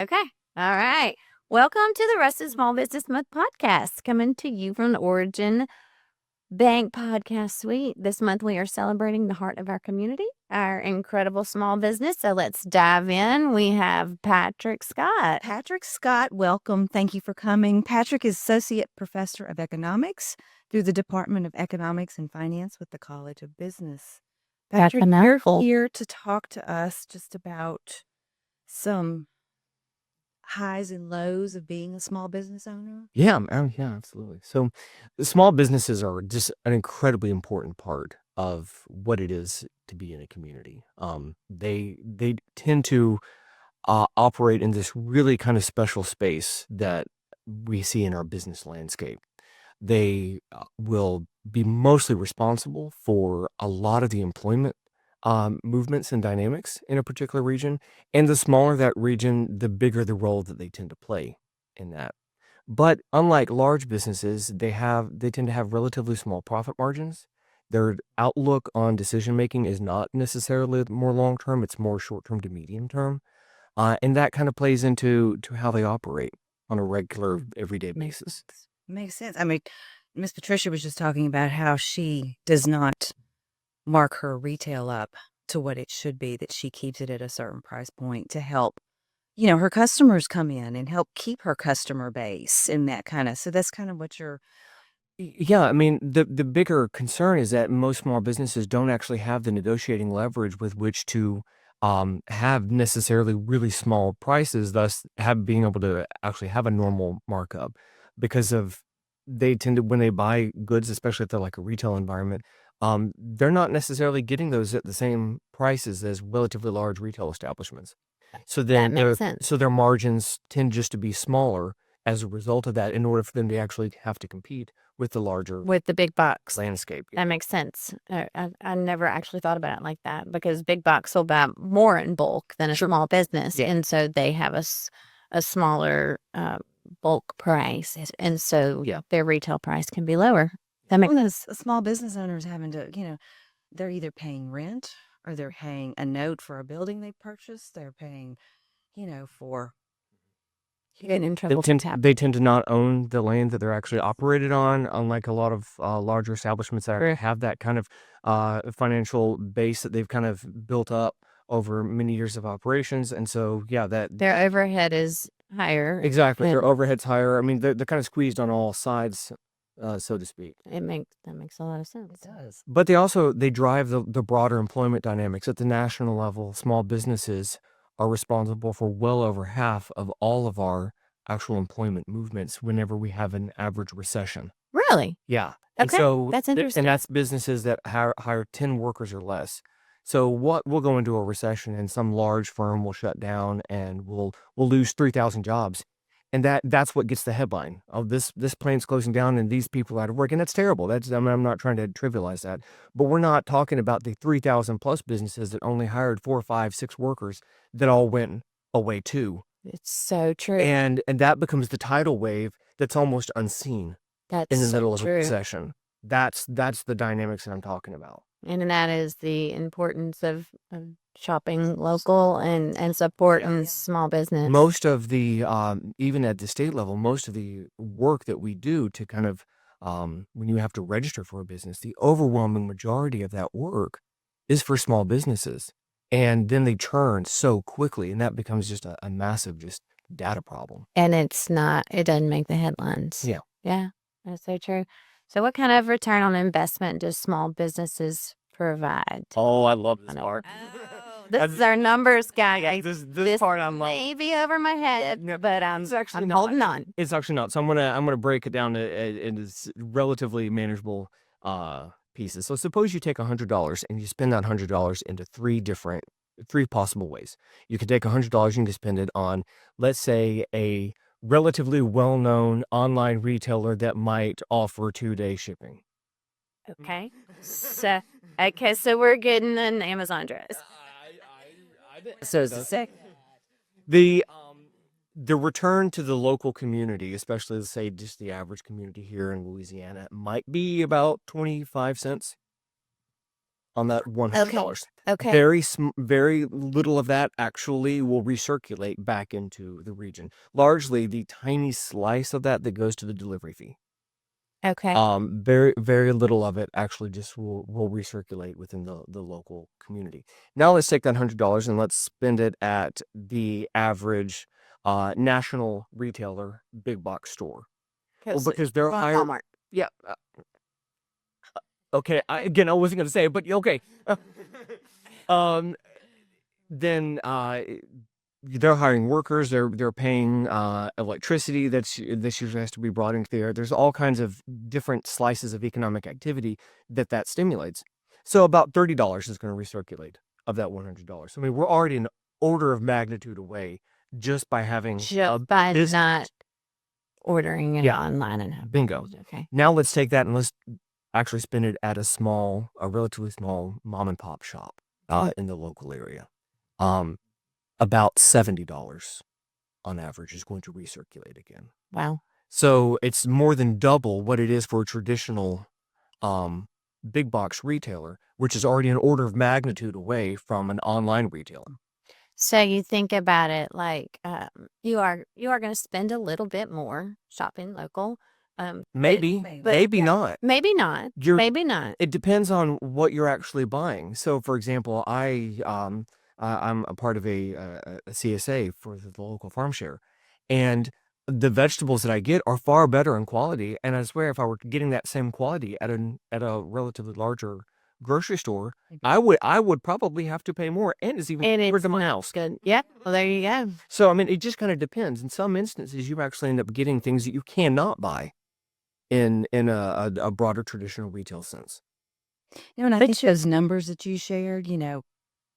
Okay. All right. Welcome to the Ruston Small Business Month podcast, coming to you from the Origin Bank podcast suite. This month we are celebrating the heart of our community, our incredible small business. So let's dive in. We have Patrick Scott. Patrick Scott, welcome. Thank you for coming. Patrick is Associate Professor of Economics through the Department of Economics and Finance with the College of Business. Patrick, you're here to talk to us just about some highs and lows of being a small business owner. Yeah, absolutely. So, small businesses are just an incredibly important part of what it is to be in a community. They tend to operate in this really kind of special space that we see in our business landscape. They will be mostly responsible for a lot of the employment movements and dynamics in a particular region. And the smaller that region, the bigger the role that they tend to play in that. But unlike large businesses, they tend to have relatively small profit margins. Their outlook on decision making is not necessarily more long term; it's more short term to medium term, and that kind of plays into how they operate on a regular, everyday basis. Makes sense. I mean, Miss Patricia was just talking about how she does not mark her retail up to what it should be, that she keeps it at a certain price point to help, her customers come in and help keep her customer base and that kind of. So that's kind of what you're. Yeah, I mean, the bigger concern is that most small businesses don't actually have the negotiating leverage with which to have necessarily really small prices, thus being able to actually have a normal markup because of they tend to when they buy goods, especially if they're like a retail environment, they're not necessarily getting those at the same prices as relatively large retail establishments. So then That makes sense. so their margins tend just to be smaller as a result of that in order for them to actually have to compete with the larger With the big box. landscape. That makes sense. I never actually thought about it like that because big box will buy more in bulk than a small business. Yeah. And so they have a smaller bulk price. And so their retail price can be lower. That makes sense. A small business owner is having to, they're either paying rent or they're paying a note for a building they purchased. They're paying, for. Getting in trouble. They tend to not own the land that they're actually operated on, unlike a lot of larger establishments that have that kind of financial base that they've kind of built up over many years of operations. And so, that their overhead is higher. Exactly. Their overhead's higher. I mean, they're kind of squeezed on all sides, so to speak. That makes a lot of sense. It does. But they drive the broader employment dynamics at the national level. Small businesses are responsible for well over half of all of our actual employment movements whenever we have an average recession. Really? Yeah. Okay. And so that's interesting. And that's businesses that hire 10 workers or less. So we'll go into a recession and some large firm will shut down and we'll lose 3,000 jobs. And that's what gets the headline. Oh, this plane's closing down and these people are out of work. And that's terrible. I'm not trying to trivialize that. But we're not talking about the 3,000 plus businesses that only hired 4, 5, 6 workers that all went away too. It's so true. And that becomes the tidal wave that's almost unseen in the middle of a recession. That's the dynamics that I'm talking about. And that is the importance of shopping local and supporting small business. Most of the, even at the state level, most of the work that we do to kind of, when you have to register for a business, the overwhelming majority of that work is for small businesses. And then they churn so quickly, and that becomes just a massive data problem. And it doesn't make the headlines. Yeah. Yeah, that's so true. So what kind of return on investment do small businesses provide? Oh, I love this part. This is our numbers guy. This part I'm may be over my head, but I'm holding on. It's actually not. So I'm gonna break it down into relatively manageable pieces. So suppose you take $100 and you spend that $100 into three possible ways. You could take $100 and you spend it on, let's say, a relatively well-known online retailer that might offer 2-day shipping. Okay. So we're getting an Amazon dress. So it's sick. The return to the local community, especially let's say just the average community here in Louisiana, might be about 25 cents on that $100. Okay. Very little of that actually will recirculate back into the region. Largely, the tiny slice of that goes to the delivery fee. Okay. Very little of it actually just will recirculate within the local community. Now let's take that $100 and let's spend it at the average national retailer big box store. Well, because they're higher. Walmart. Yeah. Okay. I wasn't going to say it, but okay. Then they're hiring workers. They're paying electricity this usually has to be brought into the air. There's all kinds of different slices of economic activity that stimulates. So about $30 is going to recirculate of that $100. I mean, we're already an order of magnitude away just by having not ordering it online and having bingo. Okay. Now let's take that and let's actually spend it at a relatively small mom and pop shop in the local area. About $70 on average is going to recirculate again. Wow. So it's more than double what it is for a traditional big box retailer, which is already an order of magnitude away from an online retailer. So you think about it like you are going to spend a little bit more shopping local. Maybe not. Maybe not. Maybe not. It depends on what you're actually buying. So, for example, I'm a part of a CSA for the local farm share, and the vegetables that I get are far better in quality. And I swear, if I were getting that same quality at a relatively larger grocery store, I would probably have to pay more, and it's even cheaper than my house. Good. Yeah. Well, there you go. So, I mean, it just kind of depends. In some instances, you actually end up getting things that you cannot buy in a broader traditional retail sense. And I think those numbers that you shared,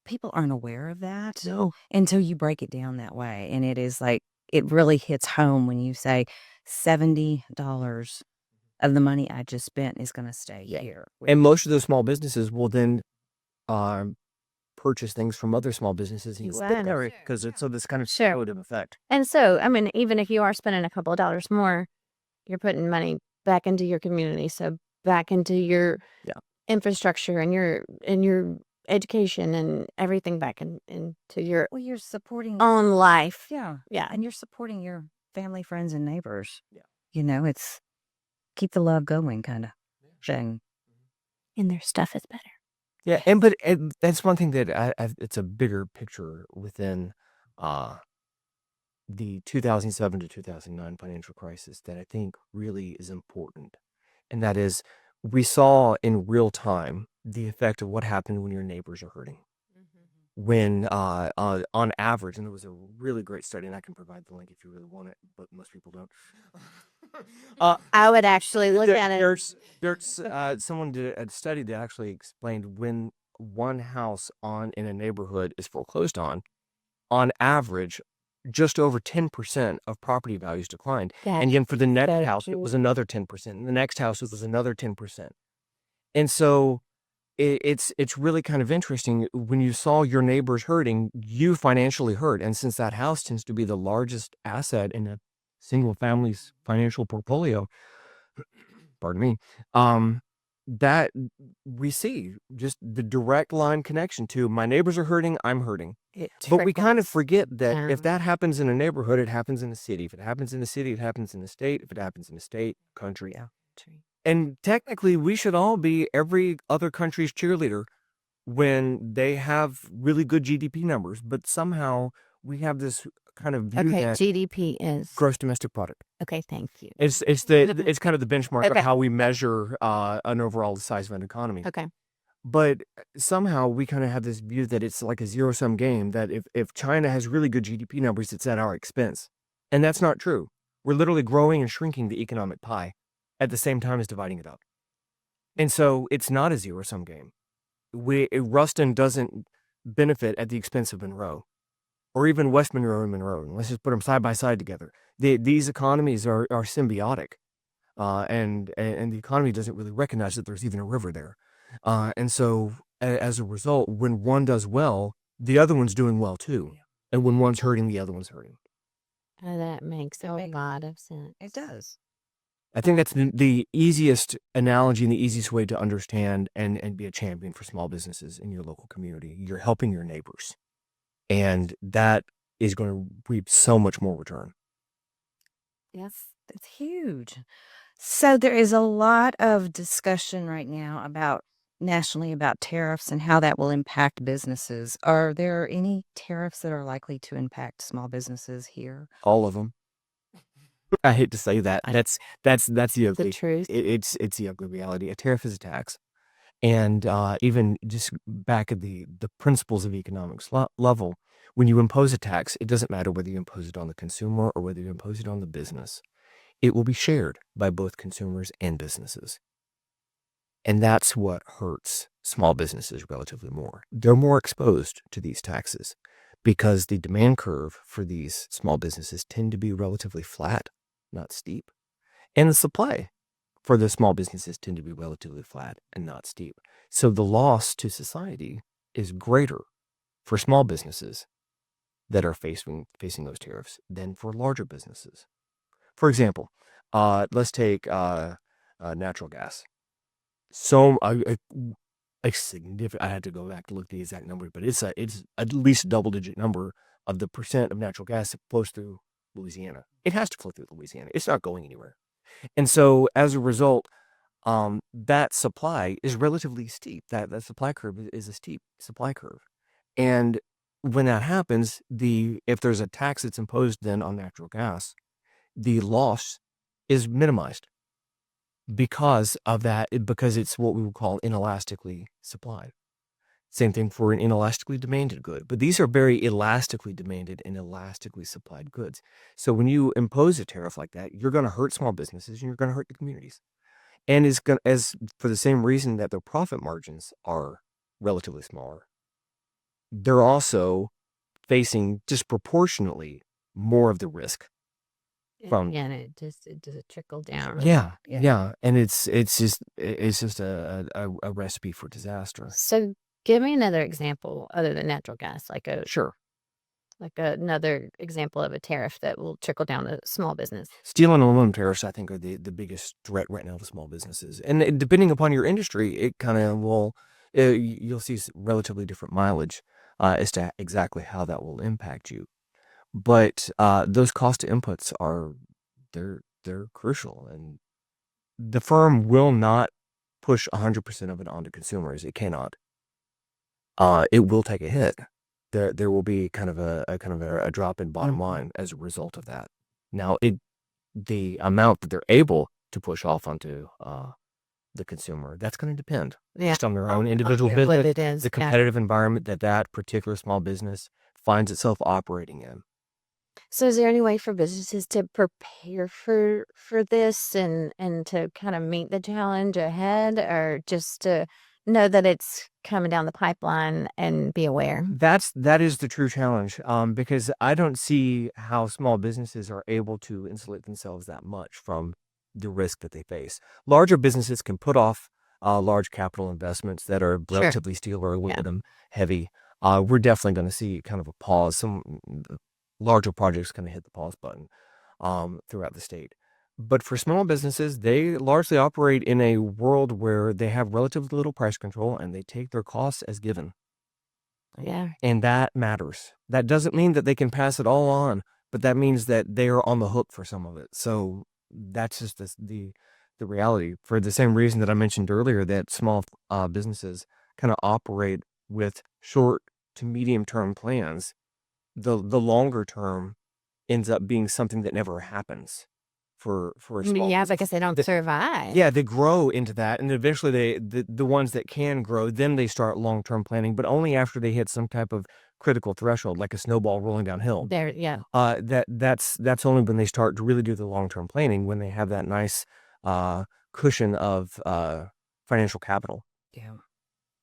people aren't aware of that until you break it down that way. And it is like, it really hits home when you say $70 of the money I just spent is going to stay here. And most of those small businesses will then purchase things from other small businesses because it's this kind of cumulative effect. And so, I mean, even if you are spending a couple of dollars more, you're putting money back into your community, so back into your infrastructure and your education and everything back into your you're supporting own life. Yeah. And you're supporting your family, friends, and neighbors. Yeah. It's keep the love going kind of thing. And their stuff is better. Yeah, but that's one thing that it's a bigger picture within the 2007 to 2009 financial crisis that I think really is important. And that is, we saw in real time the effect of what happened when your neighbors are hurting. When on average, and there was a really great study, and I can provide the link if you really want it, but most people don't. I would actually look at it. There's someone did a study that actually explained when one house in a neighborhood is foreclosed on average, just over 10% of property values declined. And then for the next house, it was another 10%. And the next house, it was another 10%. And so it's really kind of interesting when you saw your neighbors hurting, you financially hurt. And since that house tends to be the largest asset in a single family's financial portfolio, pardon me, that we see just the direct line connection to my neighbors are hurting, I'm hurting. But we kind of forget that if that happens in a neighborhood, it happens in a city. If it happens in a city, it happens in a state. If it happens in a state, country. Yeah. And technically, we should all be every other country's cheerleader when they have really good GDP numbers. But somehow we have this kind of view that GDP is gross domestic product. Okay, thank you. It's kind of the benchmark of how we measure an overall size of an economy. Okay. But somehow we kind of have this view that it's like a zero-sum game, that if China has really good GDP numbers, it's at our expense. And that's not true. We're literally growing and shrinking the economic pie at the same time as dividing it up. And so it's not a zero-sum game. Ruston doesn't benefit at the expense of Monroe, or even West Monroe and Monroe. Let's just put them side by side together. These economies are symbiotic, and the economy doesn't really recognize that there's even a river there. And so as a result, when one does well, the other one's doing well too. And when one's hurting, the other one's hurting. That makes a lot of sense. It does. I think that's the easiest analogy and the easiest way to understand and be a champion for small businesses in your local community. You're helping your neighbors, and that is going to reap so much more return. Yes, that's huge. So there is a lot of discussion right now nationally about tariffs and how that will impact businesses. Are there any tariffs that are likely to impact small businesses here? All of them. I hate to say that. That's the ugly. The truth. It's the ugly reality. A tariff is a tax, and even just back at the principles of economics level, when you impose a tax, it doesn't matter whether you impose it on the consumer or whether you impose it on the business. It will be shared by both consumers and businesses, and that's what hurts small businesses relatively more. They're more exposed to these taxes because the demand curve for these small businesses tend to be relatively flat, not steep. And the supply for the small businesses tend to be relatively flat and not steep. So the loss to society is greater for small businesses that are facing those tariffs than for larger businesses. For example, let's take natural gas. So a significant, I had to go back to look at the exact number, but it's at least a double-digit number of the percent of natural gas that flows through Louisiana. It has to flow through Louisiana. It's not going anywhere. And so as a result, that supply is relatively steep. That supply curve is a steep supply curve. And when that happens, if there's a tax that's imposed then on natural gas, the loss is minimized because of that, because it's what we would call inelastically supplied. Same thing for an inelastically demanded good. But these are very elastically demanded and elastically supplied goods. So when you impose a tariff like that, you're going to hurt small businesses and you're going to hurt the communities. And as for the same reason that their profit margins are relatively smaller, they're also facing disproportionately more of the risk. And it just trickle down. Yeah. And it's just a recipe for disaster. So give me another example other than natural gas, Sure. like another example of a tariff that will trickle down to small business. Steel and aluminum tariffs, I think, are the biggest threat right now to small businesses. And depending upon your industry, it kind of will, you'll see relatively different mileage as to exactly how that will impact you. But those cost inputs they're crucial, and the firm will not push 100% of it onto consumers. It cannot. It will take a hit. There will be kind of a drop in bottom line as a result of that. Now, the amount that they're able to push off onto the consumer, that's going to depend just on their own individual business, What it is. the competitive environment that particular small business finds itself operating in. So is there any way for businesses to prepare for this and to kind of meet the challenge ahead, or just to know that it's coming down the pipeline and be aware? That is the true challenge, because I don't see how small businesses are able to insulate themselves that much from the risk that they face. Larger businesses can put off large capital investments that are Sure. relatively steel or aluminum heavy. We're definitely going to see kind of a pause. Some larger projects kind of hit the pause button throughout the state. But for small businesses, they largely operate in a world where they have relatively little price control and they take their costs as given. Yeah. And that matters. That doesn't mean that they can pass it all on, but that means that they are on the hook for some of it. So that's just the reality. For the same reason that I mentioned earlier, that small businesses kind of operate with short to medium term plans. The longer term ends up being something that never happens for a small Yeah, business. because they don't survive. Yeah, they grow into that, and eventually the ones that can grow, then they start long-term planning, but only after they hit some type of critical threshold, like a snowball rolling downhill. Yeah. That's only when they start to really do the long-term planning, when they have that nice cushion of financial capital. Yeah.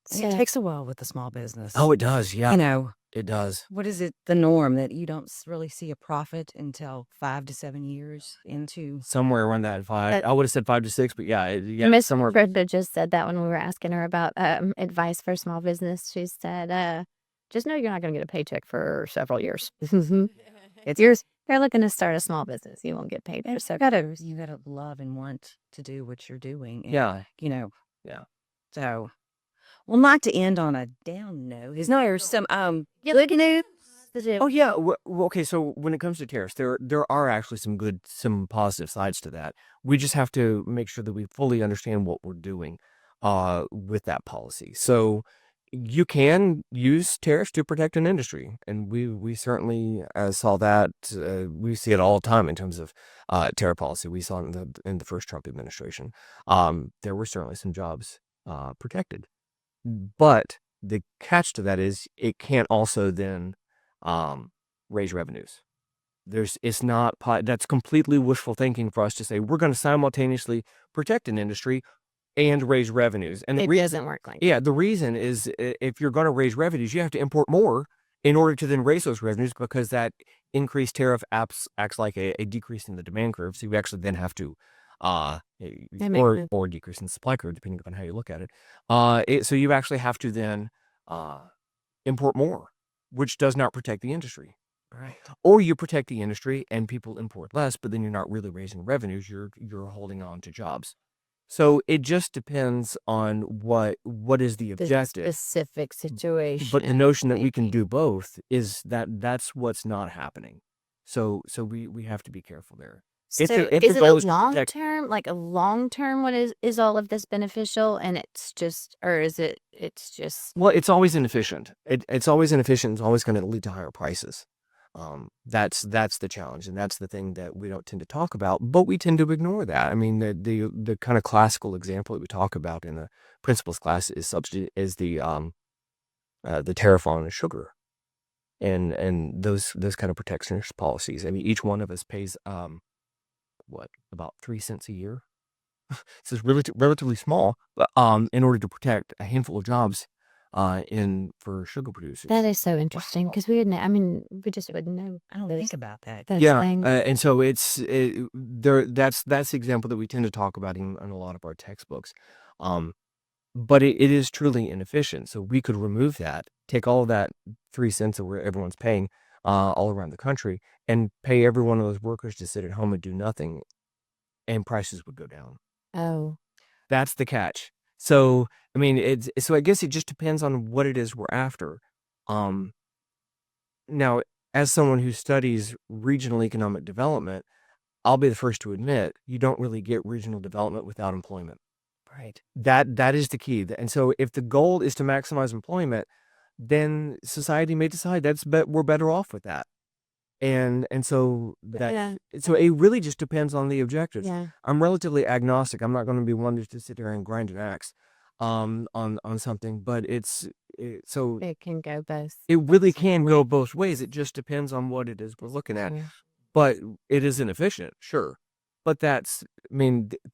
So- It takes a while with a small business. Oh, it does. Yeah, You know, it does. what is it, the norm that you don't really see a profit until 5 to 7 years into? Somewhere around that 5. I would have said 5 to 6, but yeah, Miss somewhere. Brenda just said that when we were asking her about advice for small business. She said, just know you're not going to get a paycheck for several years. It's Yours, They're looking to start a small business. You won't get paid for so. You gotta love and want to do what you're doing. And, Yeah. Yeah. So, well, not to end on a down note. There's some good news. Oh yeah. Okay. So when it comes to tariffs, there are actually some positive sides to that. We just have to make sure that we fully understand what we're doing, with that policy. So you can use tariffs to protect an industry, and we certainly saw that. We see it all the time in terms of tariff policy. We saw it in the first Trump administration. There were certainly some jobs protected, but the catch to that is it can't also then raise revenues. That's completely wishful thinking for us to say we're going to simultaneously protect an industry and raise revenues. And It doesn't work like that. yeah, the reason is if you're going to raise revenues, you have to import more in order to then raise those revenues, because that increased tariff acts like a decrease in the demand curve. So you actually then have to, or decrease in the supply curve, depending on how you look at it. So you actually have to then import more, which does not protect the industry. Right. Or you protect the industry and people import less, but then you're not really raising revenues. You're holding on to jobs. So it just depends on what is the objective. The specific situation. But the notion that we can do both is that's what's not happening. So we have to be careful there. Is it a long term? Like a long term, what is all of this beneficial? And it's just. Well, it's always inefficient. It's always inefficient. It's always going to lead to higher prices. That's the challenge, and that's the thing that we don't tend to talk about, but we tend to ignore that. I mean, the kind of classical example that we talk about in the principles class is the tariff on sugar, and those kind of protectionist policies. I mean, each one of us pays about 3 cents a year. So it's relatively small, but in order to protect a handful of jobs for sugar producers. That is so interesting, because we just wouldn't know. I don't think about that. Yeah, and so that's the example that we tend to talk about in a lot of our textbooks. But it is truly inefficient. So we could remove that, take all of that 3 cents that everyone's paying all around the country, and pay every one of those workers to sit at home and do nothing, and prices would go down. Oh, That's the catch. So, I mean, so I guess it just depends on what it is we're after. Now, as someone who studies regional economic development, I'll be the first to admit you don't really get regional development without employment. Right. That is the key. And so if the goal is to maximize employment, then society may decide we're better off with that. And so so it really just depends on the objectives. yeah. I'm relatively agnostic. I'm not going to be one to sit there and grind an axe on something, but it can go both. It really can go both ways. It just depends on what it is we're looking at. Yeah. But it is inefficient, sure. But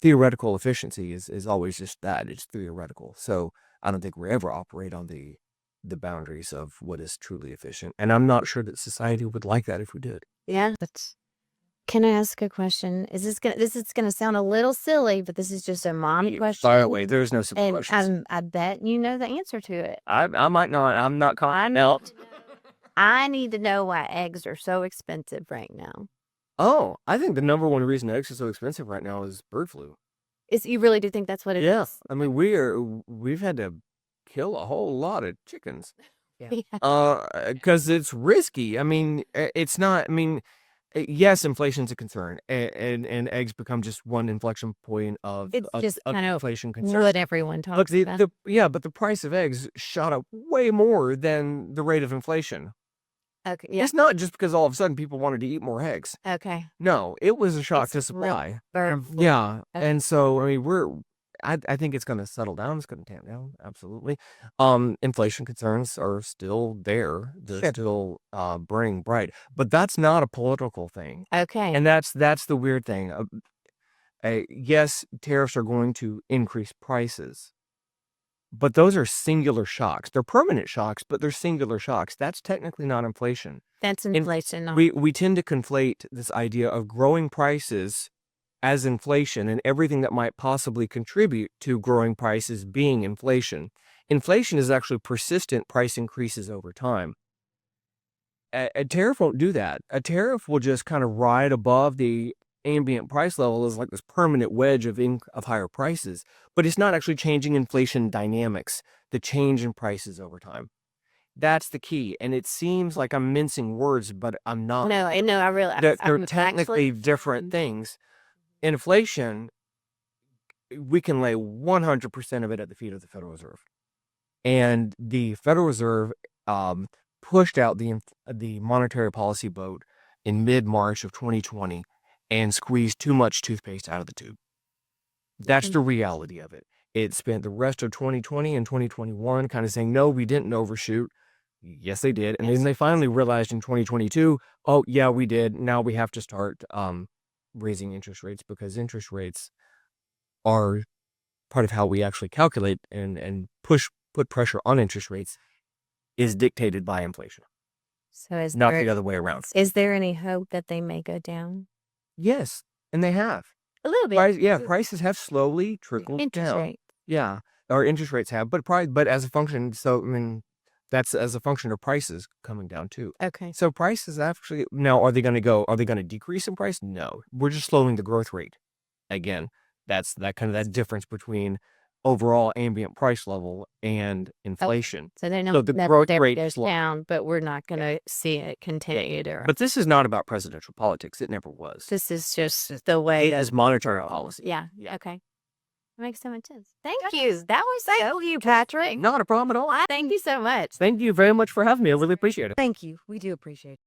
theoretical efficiency is always just that. It's theoretical. So I don't think we ever operate on the boundaries of what is truly efficient. And I'm not sure that society would like that if we did. Yeah. Can I ask a question? This is gonna sound a little silly, but this is just a mom question. Fire away. There's no simple And questions. I bet you know the answer to it. I might not. I'm not calling out. I need to know why eggs are so expensive right now. Oh, I think the number one reason eggs are so expensive right now is bird flu. You really do think that's what it is? Yeah. I mean, we've had to kill a whole lot of chickens. Yeah. Because it's risky. I mean, it's not. I mean, yes, inflation's a concern, and eggs become just one inflection point of It's just kind of inflation concern. what everyone talks Look, about. but the price of eggs shot up way more than the rate of inflation. Okay. Yeah. It's not just because all of a sudden people wanted to eat more eggs. Okay. No, it was a shock to It's real supply. bird flu. Yeah, Okay. and so I mean, I think it's going to settle down. It's going to tamp down. Absolutely. Inflation concerns are still there. They're still burning bright, but that's not a political thing. Okay. And that's the weird thing. Yes, tariffs are going to increase prices, but those are singular shocks. They're permanent shocks, but they're singular shocks. That's technically not inflation. That's inflation. We tend to conflate this idea of growing prices as inflation and everything that might possibly contribute to growing prices being inflation. Inflation is actually persistent price increases over time. A tariff won't do that. A tariff will just kind of ride above the ambient price level as like this permanent wedge of higher prices, but it's not actually changing inflation dynamics, the change in prices over time. That's the key. And it seems like I'm mincing words, but I'm not. No, I realize They're technically different things. Inflation, we can lay 100% of it at the feet of the Federal Reserve. And the Federal Reserve pushed out the monetary policy boat in mid-March of 2020 and squeezed too much toothpaste out of the tube. That's the reality of it. It spent the rest of 2020 and 2021 kind of saying, no, we didn't overshoot. Yes, they did. And then they finally realized in 2022, oh, yeah, we did. Now we have to start raising interest rates, because interest rates are part of how we actually calculate and put pressure on interest rates is dictated by inflation. So is not there, the other way around. Is there any hope that they may go down? Yes, and they have. A little bit. Prices have slowly trickled Interest down. rate. Yeah, or interest rates have, but as a function. So I mean, that's as a function of prices coming down too. Okay. So prices actually now, are they going to decrease in price? No, we're just slowing the growth rate. Again, that's that difference between overall ambient price level and inflation. So they know So the that growth there rate goes down, but we're not going to see it continue to. But this is not about presidential politics. It never was. This is just the way It is monetary policy. Yeah. Okay. That makes so much sense. Thank you. That was so you, Patrick. Not a problem at all. Thank you so much. Thank you very much for having me. I really appreciate it. Thank you. We do appreciate it.